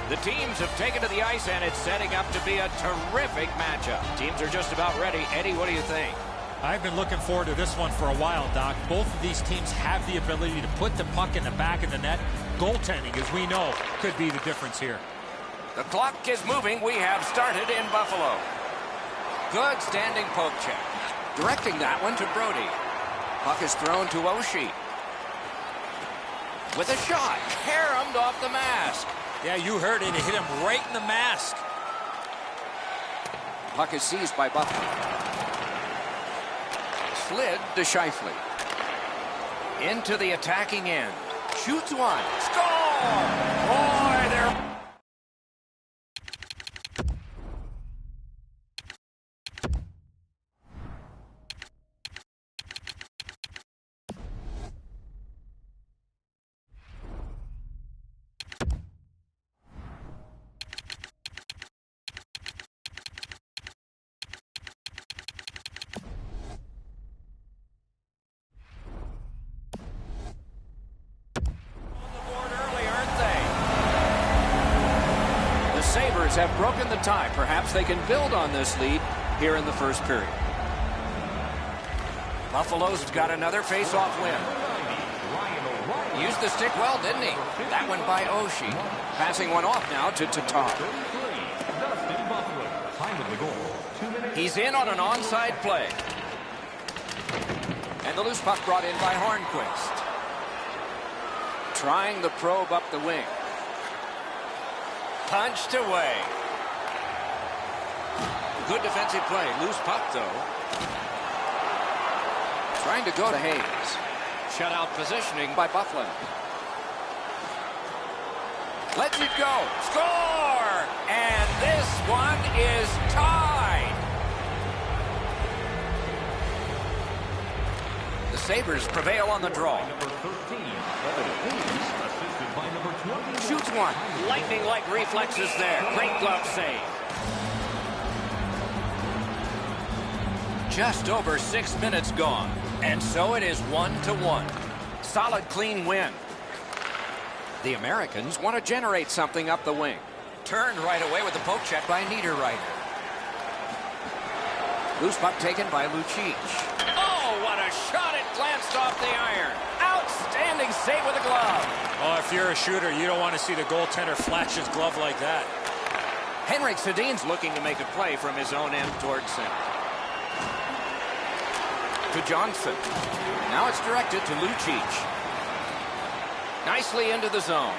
The teams have taken to the ice, and it's setting up to be a terrific matchup. Teams are just about ready. Eddie, what do you think? I've been looking forward to this one for a while, Doc. Both of these teams have the ability to put the puck in the back of the net. Goaltending, as we know, could be the difference here. The clock is moving. We have started in Buffalo. Good standing poke check. Directing that one to Brody. Puck is thrown to Oshie. With a shot. Caromed off the mask. Yeah, you heard it. It hit him right in the mask. Puck is seized by Buffalo. Slid to Scheifele. Into the attacking end. Shoots one. Score! Boy, they're... Sabres have broken the tie. Perhaps they can build on this lead here in the first period. Buffalo's got another face-off win. Used the stick well, didn't he? That one by Oshie. Passing one off now to Tatar. He's in on an onside play. And the loose puck brought in by Hornquist. Trying the probe up the wing. Punched away. Good defensive play. Loose puck, though. Trying to go to Hayes. Shutout positioning by Buffalo. Lets it go. Score! And this one is tied. The Sabres prevail on the draw. Shoots one. Lightning-like reflexes there. Great glove save. Just over 6 minutes gone. And so it is 1-1. Solid, clean win. The Americans want to generate something up the wing. Turned right away with the poke check by Niederreiter. Loose puck taken by Lucic. Oh, what a shot! It glanced off the iron. Outstanding save with a glove. Oh, if you're a shooter, you don't want to see the goaltender flash his glove like that. Henrik Sedin's looking to make a play from his own end towards center. To Johnson. Now it's directed to Lucic. Nicely into the zone.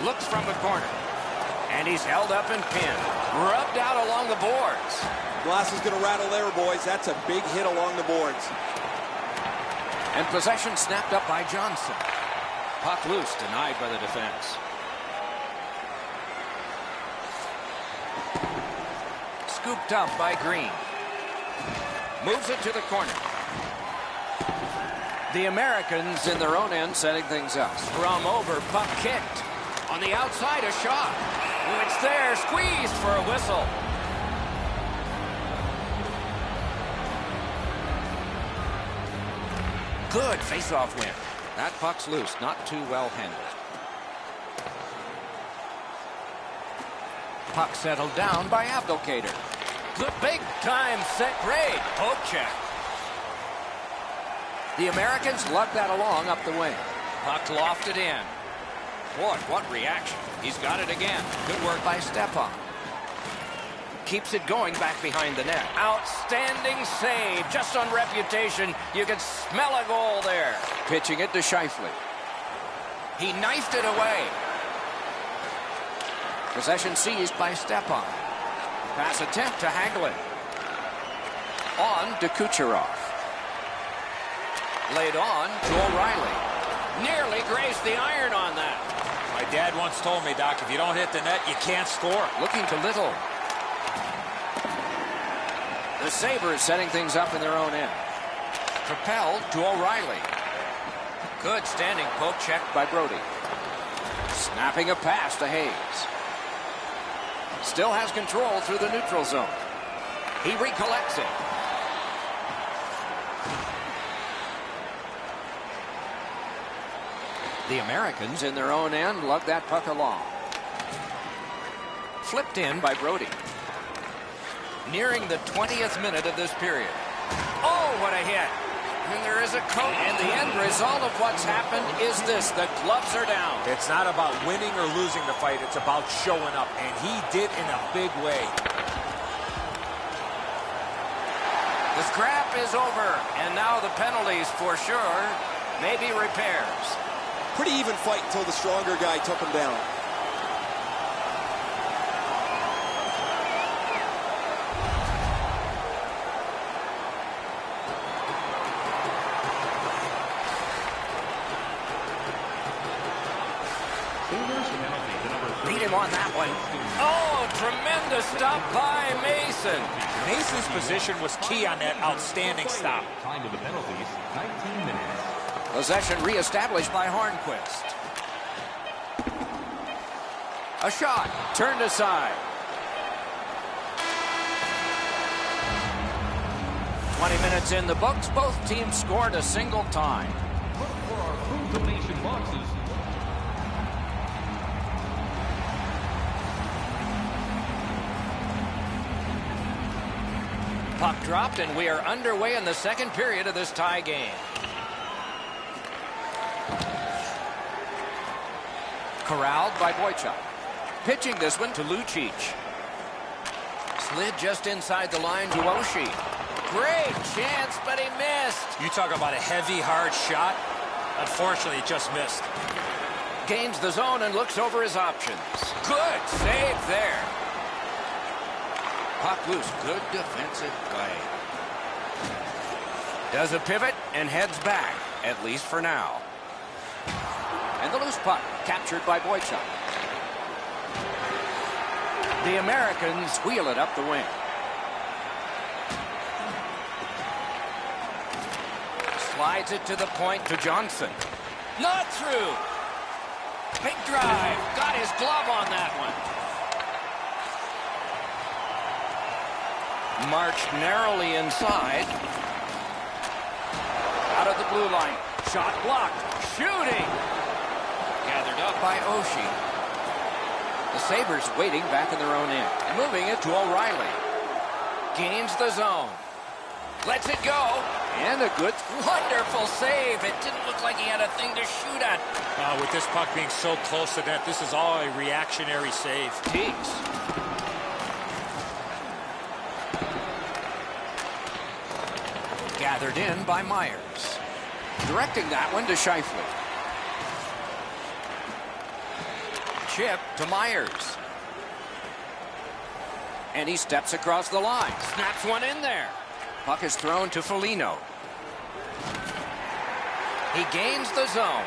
Looks from the corner. And he's held up and pinned. Rubbed out along the boards. Glass is going to rattle there, boys. That's a big hit along the boards. And possession snapped up by Johnson. Puck loose, denied by the defense. Scooped up by Green. Moves it to the corner. The Americans in their own end setting things up. From over, puck kicked. On the outside, a shot. It's there, squeezed for a whistle. Good face-off win. That puck's loose, not too well handled. Puck settled down by Abdelkader. Good big-time set grade. Poke check. The Americans lug that along up the wing. Puck lofted in. Boy, what reaction. He's got it again. Good work by Stepan. Keeps it going back behind the net. Outstanding save. Just on reputation, you can smell a goal there. Pitching it to Scheifele. He knifed it away. Possession seized by Stepan. Pass attempt to Hagelin. On to Kucherov. Laid on to O'Reilly. Nearly grazed the iron on that. My dad once told me, Doc, if you don't hit the net, you can't score. Looking to Little. The Sabres setting things up in their own end. Propelled to O'Reilly. Good standing poke check by Brody. Snapping a pass to Hayes. Still has control through the neutral zone. He recollects it. The Americans in their own end lug that puck along. Flipped in by Brody. Nearing the 20th minute of this period. Oh, what a hit. And there is a coat. And the end result of what's happened is this. The gloves are down. It's not about winning or losing the fight. It's about showing up. And he did in a big way. The scrap is over. And now the penalties for sure. Maybe repairs. Pretty even fight until the stronger guy took him down. Beat him on that one. Oh, tremendous stop by Mason. Mason's position was key on that outstanding stop. Time of the penalties, 19 minutes. Possession reestablished by Hornquist. A shot turned aside. 20 minutes in the books. Both teams scored a single time. Look for our food donation boxes. Puck dropped, and we are underway in the second period of this tie game. Corralled by Boychuk. Pitching this one to Lucic. Slid just inside the line to Oshie. Great chance, but he missed. You talk about a heavy, hard shot. Unfortunately, it just missed. Gains the zone and looks over his options. Good save there. Puck loose. Good defensive play. Does a pivot and heads back, at least for now. And the loose puck captured by Boychuk. The Americans wheel it up the wing. Slides it to the point to Johnson. Not through. Big drive. Got his glove on that one. Marched narrowly inside. Out of the blue line. Shot blocked. Shooting. Gathered up by Oshie. The Sabres waiting back in their own end. Moving it to O'Reilly. Gains the zone. Lets it go. And a good, wonderful save. It didn't look like he had a thing to shoot at. With this puck being so close to net, this is all a reactionary save. Teagues. Gathered in by Myers. Directing that one to Scheifele. Chip to Myers. And he steps across the line. Snaps one in there. Puck is thrown to Foligno. He gains the zone.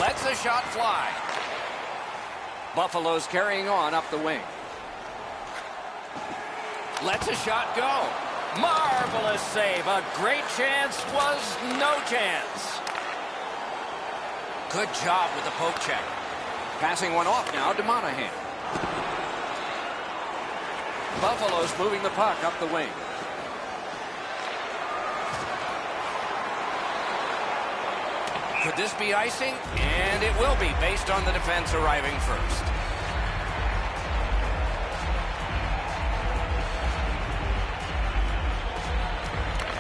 Lets the shot fly. Buffalo's carrying on up the wing. Lets a shot go. Marvelous save. A great chance was no chance. Good job with the poke check. Passing one off now to Monahan. Buffalo's moving the puck up the wing. Could this be icing? And it will be, based on the defense arriving first.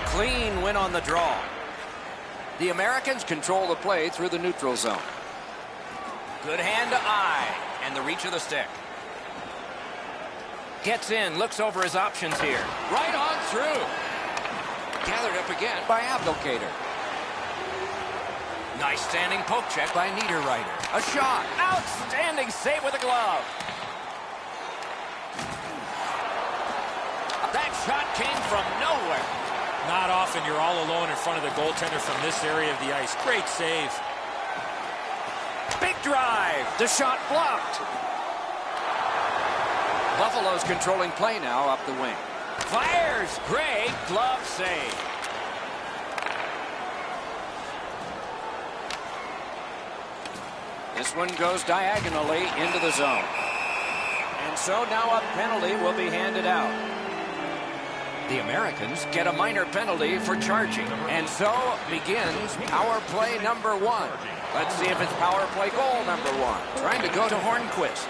Clean win on the draw. The Americans control the play through the neutral zone. Good hand to eye, and the reach of the stick. Gets in, looks over his options here. Right on through. Gathered up again by Abdelkader. Nice standing poke check by Niederreiter. A shot. Outstanding save with a glove. That shot came from nowhere. Not often you're all alone in front of the goaltender from this area of the ice. Great save. Big drive. The shot blocked. Buffalo's controlling play now up the wing. Fires. Great glove save. This one goes diagonally into the zone. And so now a penalty will be handed out. The Americans get a minor penalty for charging. And so begins power play number 1. Let's see if it's power play goal number 1. Trying to go to Hornquist.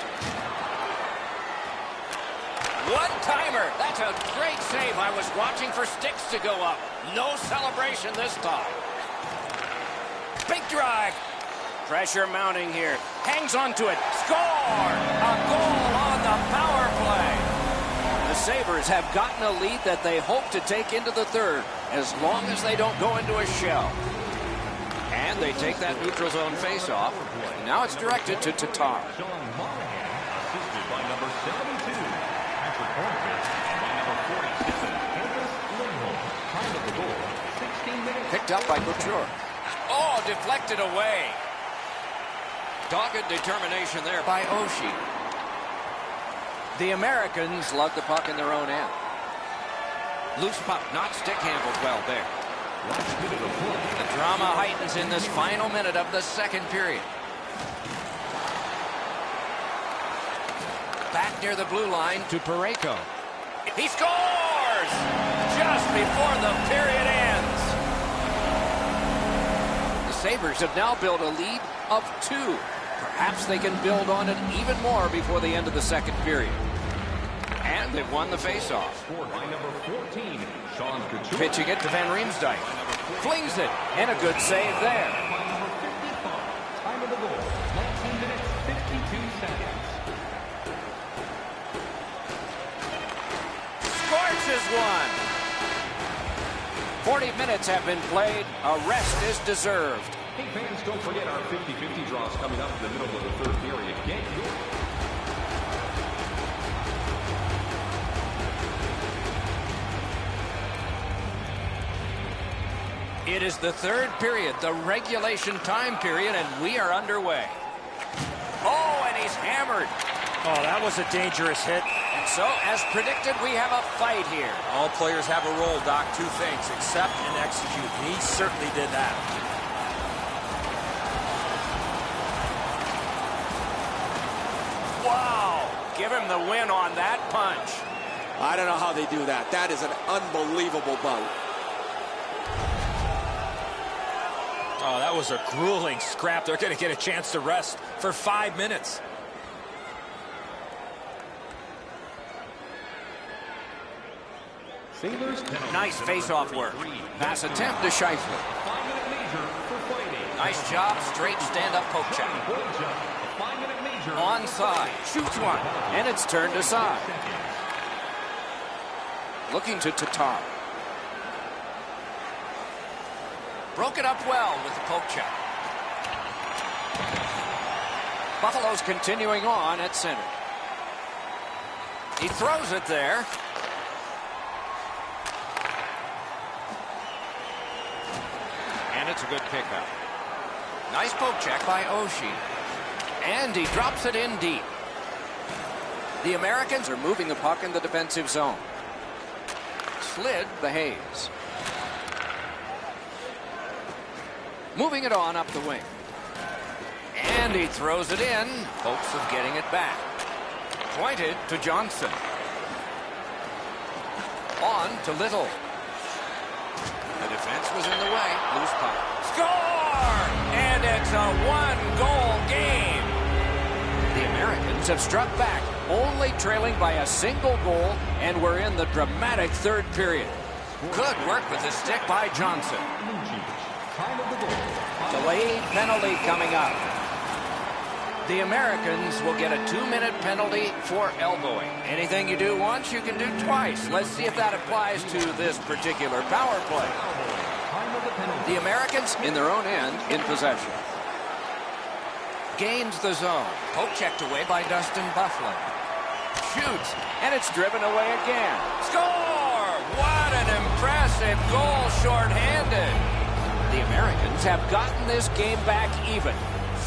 One-timer. That's a great save. I was watching for sticks to go up. No celebration this time. Big drag. Pressure mounting here. Hangs onto it. Score! A goal on the power play. The Sabres have gotten a lead that they hope to take into the third, as long as they don't go into a shell. And they take that neutral zone face-off. Now it's directed to Tatar. Sean Monahan, assisted by number 72. Patrick Hornquist, and by number 47, Hampus Lindholm. Time of the goal, 16 minutes. Picked up by Couture. Oh, deflected away. Dogged determination there by Oshie. The Americans lug the puck in their own end. Loose puck, not stick handled well there. Last minute of play. The drama heightens in this final minute of the second period. Back near the blue line to Parayko. He scores! Just before the period ends. The Sabres have now built a lead of 2. Perhaps they can build on it even more before the end of the second period. And they've won the faceoff. Scored by number 14, Sean Couture. Pitching it to Van Riemsdyk. Flings it, and a good save there. By number 55. Time of the goal, 19 minutes, 52 seconds. Scorches one. 40 minutes have been played. A rest is deserved. Hey fans, don't forget our 50-50 draws coming up in the middle of the third period. Get your... It is the third period, the regulation time period, and we are underway. Oh, and he's hammered. Oh, that was a dangerous hit. And so, as predicted, we have a fight here. All players have a role, Doc. 2 things, accept and execute. And he certainly did that. Wow! Give him the win on that punch. I don't know how they do that. That is an unbelievable bout. Oh, that was a grueling scrap. They're going to get a chance to rest for 5 minutes. Sabres penalty. Nice face-off work. Pass attempt to Scheifele. 5-minute major for fighting. Nice job, straight stand-up poke check. Boyd Jump, a 5-minute major. Onside, shoots one, and it's turned aside. Looking to Tatar. Broke it up well with the poke check. Buffalo's continuing on at center. He throws it there. And it's a good pickup. Nice poke check by Oshie. And he drops it in deep. The Americans are moving the puck in the defensive zone. Slid behaves. Moving it on up the wing. And he throws it in. Hopes of getting it back. Pointed to Johnson. On to Little. The defense was in the way. Loose puck. Score! And it's a 1-goal game. The Americans have struck back, only trailing by a single goal, and we're in the dramatic third period. Good work with the stick by Johnson. Time of the goal. Delayed penalty coming up. The Americans will get a 2-minute penalty for elbowing. Anything you do once, you can do twice. Let's see if that applies to this particular power play. Time of the penalty. The Americans in their own end in possession. Gains the zone. Poke checked away by Dustin Byfuglien. Shoots, and it's driven away again. Score! What an impressive goal shorthanded. The Americans have gotten this game back even.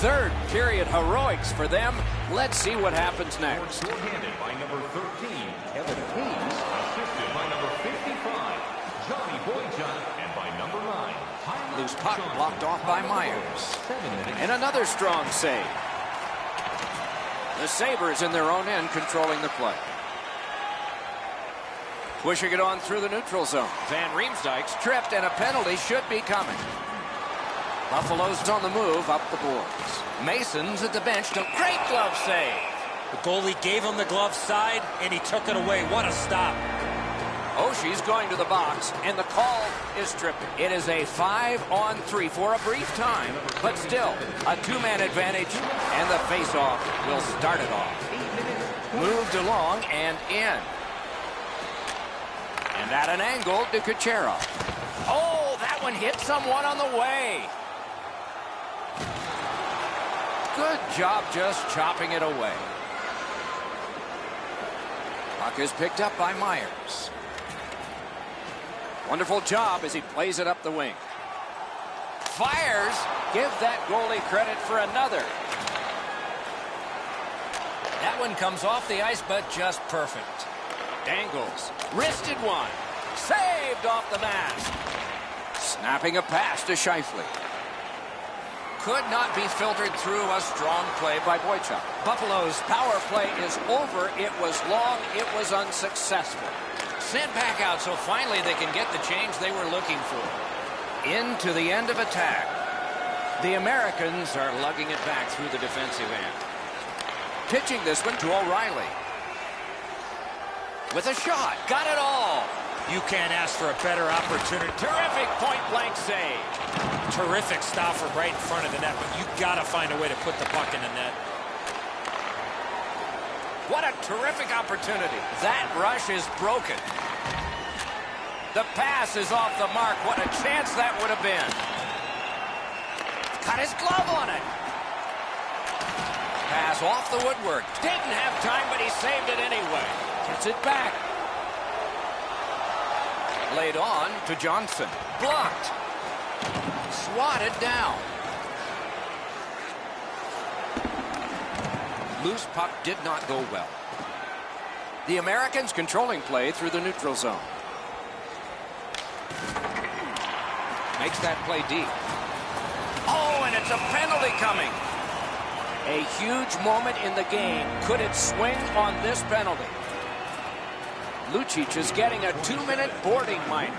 Third period heroics for them. Let's see what happens next. Shorthanded by number 13, Kevin Hayes. Assisted by number 55, Johnny Boychuk. And by number 9, Tyler Loose puck Johnson. blocked off by Myers. 7 minutes. And another strong save. The Sabres in their own end controlling the play. Pushing it on through the neutral zone. Van Riemsdyk's tripped, and a penalty should be coming. Buffalo's on the move up the boards. Mason's at the bench. Great glove save. The goalie gave him the glove side, and he took it away. What a stop. Oshie's going to the box, and the call is tripping. It is a 5-on-3 for a brief time, but still a two-man advantage, and the face-off will start it off. Moved along and in. And at an angle to Kucherov. Oh, that one hit someone on the way. Good job just chopping it away. Puck is picked up by Myers. Wonderful job as he plays it up the wing. Fires. Give that goalie credit for another. That one comes off the ice, but just perfect. Dangles. Wristed one. Saved off the mask. Snapping a pass to Scheifele. Could not be filtered through. A strong play by Boychuk. Buffalo's power play is over. It was long. It was unsuccessful. Sent back out, so finally they can get the change they were looking for. Into the end of attack. The Americans are lugging it back through the defensive end. Pitching this one to O'Reilly. With a shot. Got it all. You can't ask for a better opportunity. Terrific point-blank save. Terrific stop from right in front of the net, but you got to find a way to put the puck in the net. What a terrific opportunity. That rush is broken. The pass is off the mark. What a chance that would have been. Got his glove on it. Pass off the woodwork. Didn't have time, but he saved it anyway. Gets it back. Laid on to Johnson. Blocked. Swatted down. Loose puck did not go well. The Americans controlling play through the neutral zone. Makes that play deep. Oh, and it's a penalty coming. A huge moment in the game. Could it swing on this penalty? Lucic is getting a 2-minute boarding minor.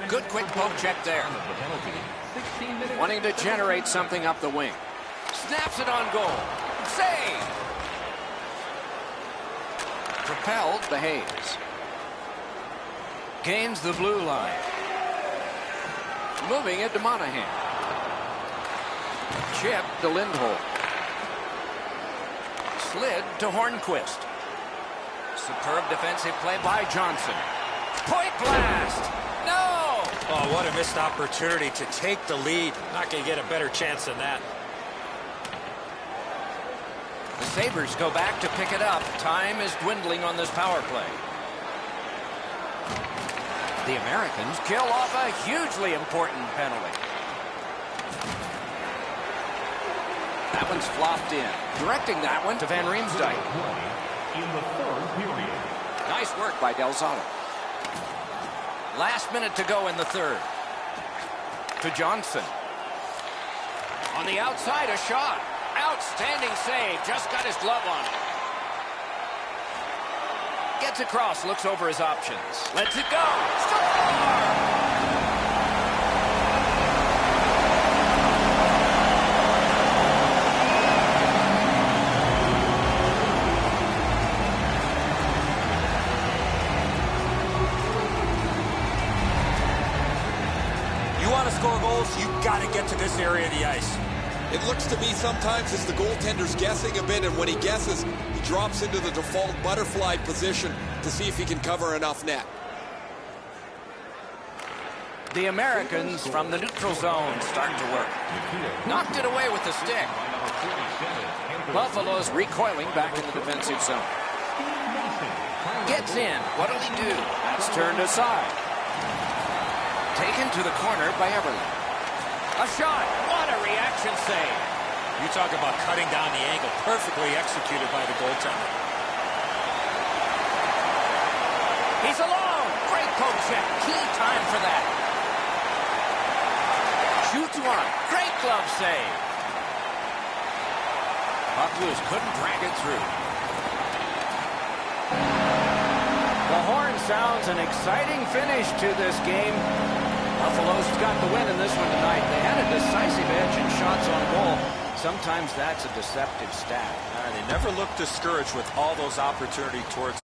Good quick poke check there. Wanting to generate something up the wing. Snaps it on goal. Save! Propelled the Hayes. Gains the blue line. Moving it to Monahan. Chip to Lindholm. Slid to Hornquist. Superb defensive play by Johnson. Point blast! No! Oh, what a missed opportunity to take the lead. Not going to get a better chance than that. The Sabres go back to pick it up. Time is dwindling on this power play. The Americans kill off a hugely important penalty. That one's flopped in. Directing that one to Van Riemsdyk. In the third period. Nice work by Del Zotto. Last minute to go in the third. To Johnson. On the outside, a shot. Outstanding save. Just got his glove on it. Gets across, looks over his options. Lets it go. Score! You want to score goals, you got to get to this area of the ice. It looks to me sometimes as the goaltender's guessing a bit, and when he guesses, he drops into the default butterfly position to see if he can cover enough net. The Americans from the neutral zone start to work. Knocked it away with the stick. Buffalo's recoiling back in the defensive zone. Gets in. What'll he do? That's turned aside. Taken to the corner by Everly. A shot. What a reaction save. You talk about cutting down the angle. Perfectly executed by the goaltender. He's alone. Great poke check. Key time for that. Shoots one. Great glove save. Puck loose. Couldn't drag it through. The horn sounds an exciting finish to this game. Buffalo's got the win in this one tonight. They had a decisive edge in shots on goal. Sometimes that's a deceptive stat. They never look discouraged with all those opportunities towards